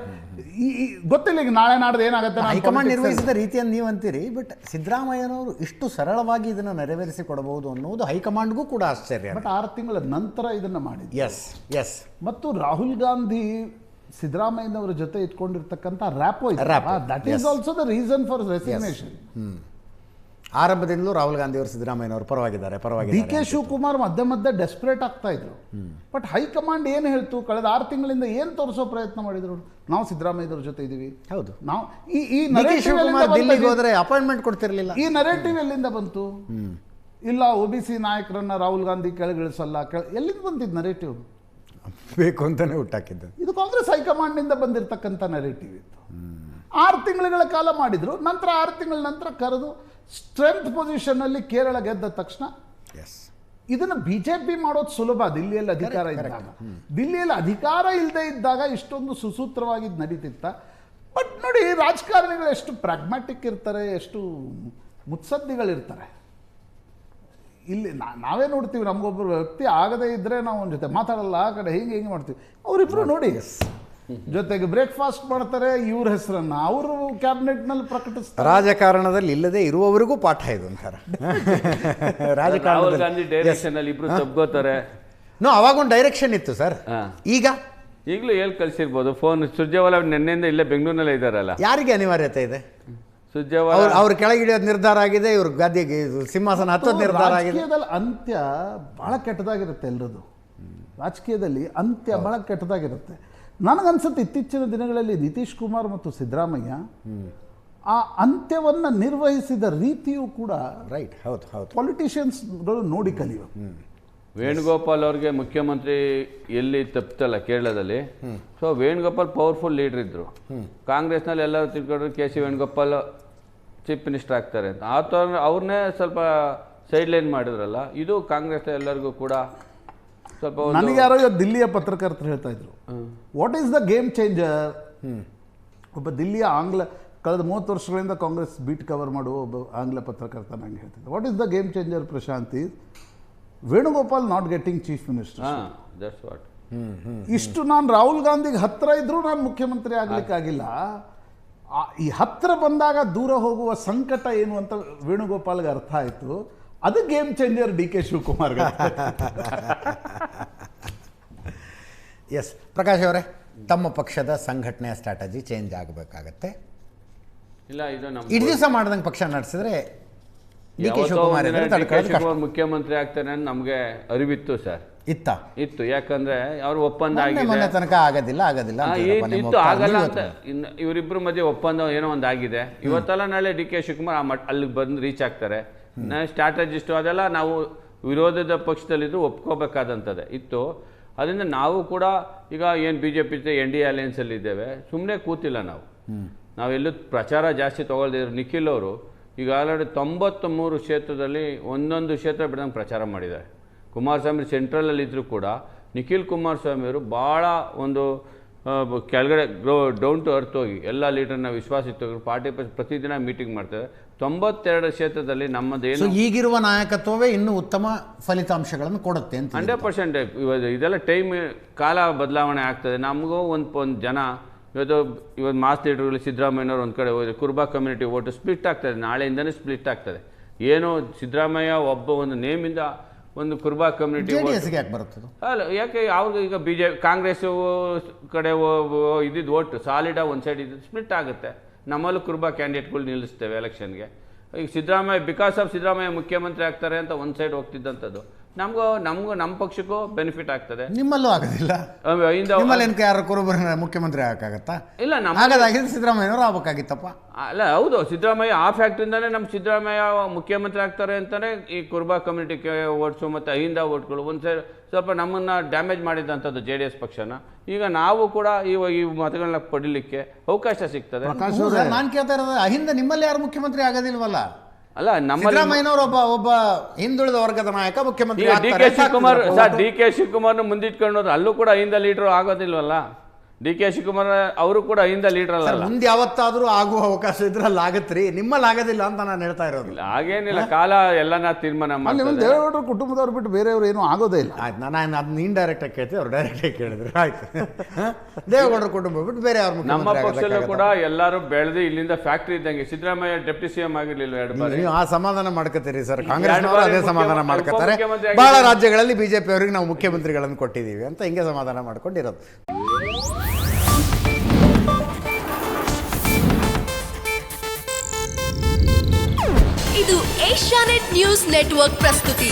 ಗೊತ್ತಿಲ್ಲ ಈಗ ನಾಳೆ ನಾಡ್ದು ಏನಾಗುತ್ತೆ. ಹೈಕಮಾಂಡ್ ನಿರ್ವಹಿಸಿದ ರೀತಿಯನ್ನು ನೀವು ಅಂತೀರಿ, ಬಟ್ ಸಿದ್ದರಾಮಯ್ಯನವರು ಇಷ್ಟು ಸರಳವಾಗಿ ಇದನ್ನು ನೆರವೇರಿಸಿ ಕೊಡಬಹುದು ಅನ್ನೋದು ಹೈಕಮಾಂಡ್ಗೂ ಕೂಡ ಆಶ್ಚರ್ಯ. ಬಟ್ 6 ತಿಂಗಳ ನಂತರ ಇದನ್ನು ಮಾಡಿದ್ರು. ಎಸ್. ಮತ್ತು ರಾಹುಲ್ ಗಾಂಧಿ ಸಿದ್ದರಾಮಯ್ಯನವರ ಜೊತೆ ಇಟ್ಕೊಂಡಿರ್ತಕ್ಕಂಥ rapport, that is also the reason for resignation. ಆರಂಭದಿಂದಲೂ ರಾಹುಲ್ ಗಾಂಧಿ ಅವರು ಸಿದ್ದರಾಮಯ್ಯನವರು ಪರವಾಗಿದ್ದಾರೆ. ಡಿ ಕೆ ಶಿವಕುಮಾರ್ ಮಧ್ಯೆ ಡೆಸ್ಪರೇಟ್ ಆಗ್ತಾ ಇದ್ರು. ಬಟ್ ಹೈಕಮಾಂಡ್ ಏನು ಹೇಳ್ತು? ಕಳೆದ 6 ತಿಂಗಳಿಂದ ಏನು ತೋರಿಸೋ ಪ್ರಯತ್ನ ಮಾಡಿದ್ರು? ನಾವು ಸಿದ್ದರಾಮಯ್ಯನವ್ರ ಜೊತೆ ಇದ್ದೀವಿ. ಹೌದು, ನಾವು ಈ ದಿಲ್ಲಿಗೆ ಹೋದ್ರೆ ಅಪಾಯಿಂಟ್ಮೆಂಟ್ ಕೊಡ್ತಿರ್ಲಿಲ್ಲ. ಈ ನರೇಟಿವ್ ಎಲ್ಲಿಂದ ಬಂತು? ಇಲ್ಲ OBC ನಾಯಕರನ್ನ ರಾಹುಲ್ ಗಾಂಧಿ ಕೆಳಗಿಳಿಸಲ್ಲ, ಎಲ್ಲಿಂದ ಬಂತಿದ್ದು ನರೇಟಿವ್? ಬೇಕು ಅಂತಾನೆ ಹುಟ್ಟಾಕಿದ್ದು. ಇದು ಕಾಂಗ್ರೆಸ್ ಹೈಕಮಾಂಡ್ನಿಂದ ಬಂದಿರತಕ್ಕಂಥ ನರೇಟಿವ್ ಇತ್ತು. 6 ತಿಂಗಳ ಕಾಲ ಮಾಡಿದ್ರು. ನಂತರ 6 ತಿಂಗಳ ನಂತರ ಕರೆದು ಸ್ಟ್ರೆಂತ್ ಪೊಸಿಷನ್ನಲ್ಲಿ ಕೇರಳ ಗೆದ್ದ ತಕ್ಷಣ ಇದನ್ನು ಬಿಜೆಪಿ ಮಾಡೋದು ಸುಲಭ. ದಿಲ್ಲಿಯಲ್ಲಿ ಅಧಿಕಾರ ಇದ್ದಾಗ, ದಿಲ್ಲಿಯಲ್ಲಿ ಅಧಿಕಾರ ಇಲ್ಲದೆ ಇದ್ದಾಗ ಇಷ್ಟೊಂದು ಸುಸೂತ್ರವಾಗಿ ನಡೀತಿತ್ತ. ಬಟ್ ನೋಡಿ, ರಾಜಕಾರಣಿಗಳು ಎಷ್ಟು ಪ್ರಾಗ್ಮ್ಯಾಟಿಕ್ ಇರ್ತಾರೆ, ಎಷ್ಟು ಮುತ್ಸದ್ದಿಗಳಿರ್ತಾರೆ. ಇಲ್ಲಿ ನಾವೇ ನೋಡ್ತೀವಿ, ನಮಗೊಬ್ಬರು ವ್ಯಕ್ತಿ ಆಗದೇ ಇದ್ದರೆ ನಾವು ಅವನ ಜೊತೆ ಮಾತಾಡಲ್ಲ, ಆ ಕಡೆ ಹಿಂಗೆ ಮಾಡ್ತೀವಿ. ಅವರಿಬ್ಬರು ನೋಡಿ ಜೊತೆಗೆ ಬ್ರೇಕ್ಫಾಸ್ಟ್ ಮಾಡ್ತಾರೆ, ಇವ್ರ ಹೆಸರನ್ನ ಅವರು ಕ್ಯಾಬಿನೆಟ್ನಲ್ಲಿ ಪ್ರಕಟಿಸ್ತಾರೆ. ರಾಜಕಾರಣದಲ್ಲಿ ಇಲ್ಲದೆ ಇರುವವರಿಗೂ ಪಾಠ ಇದು ಅಂತಾರೆ. ರಾಹುಲ್ ಗಾಂಧಿ ಡೈರೆಕ್ಷನ್ ಅಲ್ಲಿ ಇಬ್ರು ತಬ್ಗೋತಾರೆ. ಅವಾಗ ಒಂದು ಡೈರೆಕ್ಷನ್ ಇತ್ತು ಸರ್. ಈಗಲೂ ಹೇಳಿ ಕಳ್ಸಿರ್ಬೋದು. ಫೋನ್ ಸುರ್ಜೇವಾಲಾ ನಿನ್ನೆಯಿಂದ ಇಲ್ಲೇ ಬೆಂಗಳೂರಿನಲ್ಲೇ ಇದ್ದಾರಲ್ಲ. ಯಾರಿಗೆ ಅನಿವಾರ್ಯತೆ ಇದೆ? ಸುರ್ಜೇವಾಲಾ ಅವ್ರ ಕೆಳಗಿಳಿಯೋದು ನಿರ್ಧಾರ ಆಗಿದೆ, ಇವ್ರ ಗದ್ದೆಗೆ ಸಿಂಹಾಸನ ಹತ್ತೋದು ನಿರ್ಧಾರ ಆಗಿದೆ. ರಾಜಕೀಯದಲ್ಲಿ ಅಂತ್ಯ ಬಹಳ ಕೆಟ್ಟದಾಗಿರುತ್ತೆ. ಎಲ್ಲರದು ರಾಜಕೀಯದಲ್ಲಿ ಅಂತ್ಯ ಬಹಳ ಕೆಟ್ಟದಾಗಿರುತ್ತೆ. ನನಗನ್ಸುತ್ತೆ ಇತ್ತೀಚಿನ ದಿನಗಳಲ್ಲಿ ನಿತೀಶ್ ಕುಮಾರ್ ಮತ್ತು ಸಿದ್ದರಾಮಯ್ಯ ಆ ಅಂತ್ಯವನ್ನು ನಿರ್ವಹಿಸಿದ ರೀತಿಯೂ ಕೂಡ ರೈಟ್, ಹೌದು ಹೌದು. ಪೊಲಿಟಿಷಿಯನ್ಸ್ಗಳು ನೋಡಿ ಕಲಿಯಬೇಕು. ವೇಣುಗೋಪಾಲ್ ಅವ್ರಿಗೆ ಮುಖ್ಯಮಂತ್ರಿ ಎಲ್ಲಿ ತಪ್ಪಿತಲ್ಲ ಕೇರಳದಲ್ಲಿ. ಸೊ ವೇಣುಗೋಪಾಲ್ ಪವರ್ಫುಲ್ ಲೀಡರ್ ಇದ್ರು. ಕಾಂಗ್ರೆಸ್ನಲ್ಲಿ ಎಲ್ಲರೂ ತಿಳ್ಕೊಂಡ್ರು ಕೆ.ಸಿ. ವೇಣುಗೋಪಾಲ್ ಚೀಫ್ ಮಿನಿಸ್ಟರ್ ಆಗ್ತಾರೆ ಅಂತ. ಆ ಥರ ಅವ್ರನ್ನೇ ಸ್ವಲ್ಪ ಸೈಡ್ ಲೈನ್ ಮಾಡಿದ್ರಲ್ಲ, ಇದು ಕಾಂಗ್ರೆಸ್ ಎಲ್ಲರಿಗೂ ಕೂಡ ಸ್ವಲ್ಪ ನನಗೆ ಯಾರೋ ದಿಲ್ಲಿಯ ಪತ್ರಕರ್ತರು ಹೇಳ್ತಾ ಇದ್ರು, what is the game changer? ಒಬ್ಬ ದಿಲ್ಲಿಯ ಕಳೆದ 30 ವರ್ಷಗಳಿಂದ ಕಾಂಗ್ರೆಸ್ ಬೀಟ್ ಕವರ್ ಮಾಡುವ ಒಬ್ಬ ಆಂಗ್ಲ ಪತ್ರಕರ್ತ ನಂಗೆ ಹೇಳ್ತಿದ್ದೆ, what is the game changer Prashant? Venugopal not getting chief minister. That's what. ಇಷ್ಟು ನಾನು ರಾಹುಲ್ ಗಾಂಧಿಗೆ ಹತ್ತಿರ ಇದ್ರೂ ನಾನು ಮುಖ್ಯಮಂತ್ರಿ ಆಗ್ಲಿಕ್ಕಾಗಿಲ್ಲ. ಈ ಹತ್ತಿರ ಬಂದಾಗ ದೂರ ಹೋಗುವ ಸಂಕಟ ಏನು ಅಂತ ವೇಣುಗೋಪಾಲ್ಗೆ ಅರ್ಥ ಆಯಿತು. ಅದು ಗೇಮ್ ಚೇಂಜರ್ ಡಿ.ಕೆ. ಶಿವಕುಮಾರ್ಗೆ. ಎಸ್, ಪ್ರಕಾಶ್ ಅವರೇ, ತಮ್ಮ ಪಕ್ಷದ ಸಂಘಟನೆಯ ಸ್ಟ್ರಾಟಜಿ ಚೇಂಜ್ ಆಗಬೇಕಾಗತ್ತೆ. ಇಲ್ಲ, ಇದು ಇಡೀ ದಿವಸ ಮಾಡ್ದಂಗೆ ಪಕ್ಷ ನಡೆಸಿದ್ರೆ ಡಿ.ಕೆ. ಶಿವಕುಮಾರ್ ಮುಖ್ಯಮಂತ್ರಿ ಆಗ್ತಾನೆ ಅಂತ ನಮಗೆ ಅರಿವಿತ್ತು ಸರ್. ಇತ್ತು. ಯಾಕಂದ್ರೆ ಅವ್ರ ಒಪ್ಪಂದ ಆಗಿದೆ, ತನಕ ಆಗೋದಿಲ್ಲ ಇತ್ತು, ಆಗಲ್ಲ ಅಂತ ಇವರಿಬ್ಬರ ಮಧ್ಯೆ ಒಪ್ಪಂದ ಏನೋ ಒಂದು ಆಗಿದೆ. ಇವತ್ತಲ್ಲ ನಾಳೆ ಡಿ.ಕೆ. ಶಿವಕುಮಾರ್ ಅಲ್ಲಿಗೆ ಬಂದು ರೀಚ್ ಆಗ್ತಾರೆ. ಸ್ಟ್ರಾಟಜಿಸ್ಟು ಅದೆಲ್ಲ ನಾವು ವಿರೋಧದ ಪಕ್ಷದಲ್ಲಿದ್ದು ಒಪ್ಕೋಬೇಕಾದಂಥದ್ದೇ ಇತ್ತು. ಅದರಿಂದ ನಾವು ಕೂಡ ಈಗ ಏನು BJP NDA ಅಲಯನ್ಸಲ್ಲಿ ಇದ್ದೇವೆ, ಸುಮ್ಮನೆ ಕೂತಿಲ್ಲ ನಾವೆಲ್ಲೂ ಪ್ರಚಾರ ಜಾಸ್ತಿ ತೊಗೊಳ್ದಿದ್ರು. ನಿಖಿಲ್ ಅವರು ಈಗ ಆಲ್ರೆಡಿ 93 ಕ್ಷೇತ್ರದಲ್ಲಿ ಒಂದೊಂದು ಕ್ಷೇತ್ರ ಬಿಡಂಗೆ ಪ್ರಚಾರ ಮಾಡಿದ್ದಾರೆ. ಕುಮಾರಸ್ವಾಮಿ ಸೆಂಟ್ರಲಲ್ಲಿ ಇದ್ದರೂ ಕೂಡ ನಿಖಿಲ್ ಕುಮಾರಸ್ವಾಮಿಯವರು ಭಾಳ ಒಂದು ಕೆಳಗಡೆ ಡೌನ್ ಟು ಅರ್ತ್ ಹೋಗಿ ಎಲ್ಲ ಲೀಡರ್ನ ವಿಶ್ವಾಸ ಇತ್ತು. ಪಾರ್ಟಿ ಪ್ರತಿದಿನ ಮೀಟಿಂಗ್ ಮಾಡ್ತಾರೆ. 92 ಕ್ಷೇತ್ರದಲ್ಲಿ ನಮ್ಮದೇನು ಈಗಿರುವ ನಾಯಕತ್ವವೇ ಇನ್ನೂ ಉತ್ತಮ ಫಲಿತಾಂಶಗಳನ್ನು ಕೊಡುತ್ತೆ ಅಂತ 100%. ಇದೆಲ್ಲ ಟೈಮ್ ಕಾಲ ಬದಲಾವಣೆ ಆಗ್ತದೆ. ನಮಗೂ ಒಂದು ಜನ ಇವತ್ತು ಮಾಸ್ ಲೀಡರ್ಗಳು ಸಿದ್ದರಾಮಯ್ಯನವ್ರು ಒಂದು ಕಡೆ ಹೋದರೆ ಕುರುಬಾ ಕಮ್ಯುನಿಟಿ ಓಟು ಸ್ಪ್ಲಿಟ್ ಆಗ್ತದೆ. ನಾಳೆಯಿಂದನೇ ಸ್ಪ್ಲಿಟ್ ಆಗ್ತದೆ. ಏನು ಸಿದ್ದರಾಮಯ್ಯ ಒಬ್ಬ ಒಂದು ನೇಮಿಂದ ಒಂದು ಕುರುಬಾ ಕಮ್ಯುನಿಟಿ ಯಾಕೆ ಬರ್ತದೆ? ಅಲ್ಲ, ಯಾಕೆ ಅವ್ರಿಗೆ ಈಗ ಕಾಂಗ್ರೆಸ್ ಕಡೆ ಇದ್ದಿದ್ದು ಓಟು ಸಾಲಿಡ ಒಂದು ಸೈಡ್ ಇದ್ದು ಸ್ಪ್ಲಿಟ್ ಆಗುತ್ತೆ. ನಮ್ಮಲ್ಲೂ ಕುರುಬಾ ಕ್ಯಾಂಡಿಡೇಟ್ಗಳು ನಿಲ್ಲಿಸ್ತೇವೆ ಎಲೆಕ್ಷನ್ಗೆ. ಈಗ ಬಿಕಾಸ್ ಆಫ್ ಸಿದ್ದರಾಮಯ್ಯ ಮುಖ್ಯಮಂತ್ರಿ ಆಗ್ತಾರೆ ಅಂತ ಒಂದು ಸೈಡ್ ಹೋಗ್ತಿದ್ದಂಥದ್ದು ನಮ್ಮ ಪಕ್ಷಕ್ಕೂ ಬೆನಿಫಿಟ್ ಆಗ್ತದೆ. ನಿಮ್ಮಲ್ಲೂ ಆಗೋದಿಲ್ಲ. ಯಾರು ಕುರುಬರ ಮುಖ್ಯಮಂತ್ರಿ ಆಗಕ್ಕಾಗತ್ತಾ? ಇಲ್ಲ, ನಮ್ಮದಾಗಿದ್ದು ಸಿದ್ದರಾಮಯ್ಯನವರು ಆಗ್ಬೇಕಾಗಿತ್ತಪ್ಪ. ಅಲ್ಲ, ಹೌದು, ಸಿದ್ದರಾಮಯ್ಯ ಆ ಫ್ಯಾಕ್ಟ್ರಿಂದಾನೇ ನಮ್ಮ ಸಿದ್ದರಾಮಯ್ಯ ಮುಖ್ಯಮಂತ್ರಿ ಆಗ್ತಾರೆ ಅಂತಾನೆ ಈ ಕುರುಬಾ ಕಮ್ಯುನಿಟಿ ಓಟ್ಸು ಮತ್ತು ಅಹಿಂದ ಓಟ್ಗಳು ಒಂದು ಸೈಡ್ ಸ್ವಲ್ಪ ನಮ್ಮನ್ನ ಡ್ಯಾಮೇಜ್ ಮಾಡಿದಂಥದ್ದು JDS ಪಕ್ಷನ. ಈಗ ನಾವು ಕೂಡ ಈ ಮತಗಳನ್ನ ಪಡಿಲಿಕ್ಕೆ ಅವಕಾಶ ಸಿಗ್ತದೆ. ನಾನು ಕೇಳ್ತಾ ಇರೋದು, ಅಹಿಂದ ನಿಮ್ಮಲ್ಲಿ ಯಾರು ಮುಖ್ಯಮಂತ್ರಿ ಆಗೋದಿಲ್ವಲ್ಲ? ಅಲ್ಲ, ಸಿದ್ದರಾಮಯ್ಯನವರು ಒಬ್ಬ ಹಿಂದುಳಿದ ವರ್ಗದ ನಾಯಕ ಮುಖ್ಯಮಂತ್ರಿ. ಡಿ.ಕೆ. ಶಿವಕುಮಾರ್ನ ಮುಂದಿಟ್ಕೊಂಡು ಅಲ್ಲೂ ಕೂಡ ಅಹಿಂದ ಲೀಡರ್ ಆಗೋದಿಲ್ವಲ್ಲ. ಡಿ.ಕೆ. ಶಿವಕುಮಾರ್ ಅವರು ಕೂಡ ಅಹಿಂದ ಲೀಡರ್ ಅಲ್ಲ. ಮುಂದೆ ಯಾವತ್ತಾದ್ರೂ ಆಗುವ ಅವಕಾಶ ಇದ್ರಲ್ಲಿ ಆಗತ್ರಿ, ನಿಮ್ಮಲ್ಲಿ ಆಗೋದಿಲ್ಲ ಅಂತ ನಾನು ಹೇಳ್ತಾ ಇರೋದು. ಹಾಗೇನಿಲ್ಲ, ಕಾಲ ಎಲ್ಲನ ತೀರ್ಮಾನ ಮಾಡಿ. ದೇವೇಗೌಡರ ಕುಟುಂಬದವ್ರು ಬಿಟ್ಟು ಬೇರೆಯವರು ಏನು ಆಗೋದೇ ಇಲ್ಲ. ಆಯ್ತು, ನಾನು ಅದನ್ನ ಇಂಡೈರೆಕ್ಟ್ ಆಗಿ ಕೇಳ್ತೀವಿ, ಅವ್ರು ಡೈರೆಕ್ಟ್ ಆಗಿ ಕೇಳಿದ್ರು. ಆಯ್ತು, ದೇವೇಗೌಡರ ಕುಟುಂಬ ಬಿಟ್ಟು ಬೇರೆ ಅವ್ರ ನಮ್ಮ ಪಕ್ಷದಲ್ಲೂ ಕೂಡ ಎಲ್ಲರೂ ಬೆಳೆದು ಇಲ್ಲಿಂದ ಫ್ಯಾಕ್ಟ್ರಿ ಇದ್ದಂಗೆ. ಸಿದ್ದರಾಮಯ್ಯ ಡೆಪ್ಟಿ CM ಆಗಿರ್ಲಿಲ್ಲ 2 ಬಾರಿ. ನೀವು ಆ ಸಮಾಧಾನ ಮಾಡ್ಕೋತೀರಿ ಸರ್. ಕಾಂಗ್ರೆಸ್ನವರು ಅದೇ ಸಮಾಧಾನ ಮಾಡ್ಕೋತಾರೆ. ಬಹಳ ರಾಜ್ಯಗಳಲ್ಲಿ BJP ಅವರಿಗೆ ನಾವು ಮುಖ್ಯಮಂತ್ರಿಗಳನ್ನು ಕೊಟ್ಟಿದ್ದೀವಿ ಅಂತ ಹಿಂಗೆ ಸಮಾಧಾನ ಮಾಡ್ಕೊಂಡಿರೋದು. ಇದು ಏಷ್ಯಾನೆಟ್ ನ್ಯೂಸ್ ನೆಟ್ವರ್ಕ್ ಪ್ರಸ್ತುತಿ.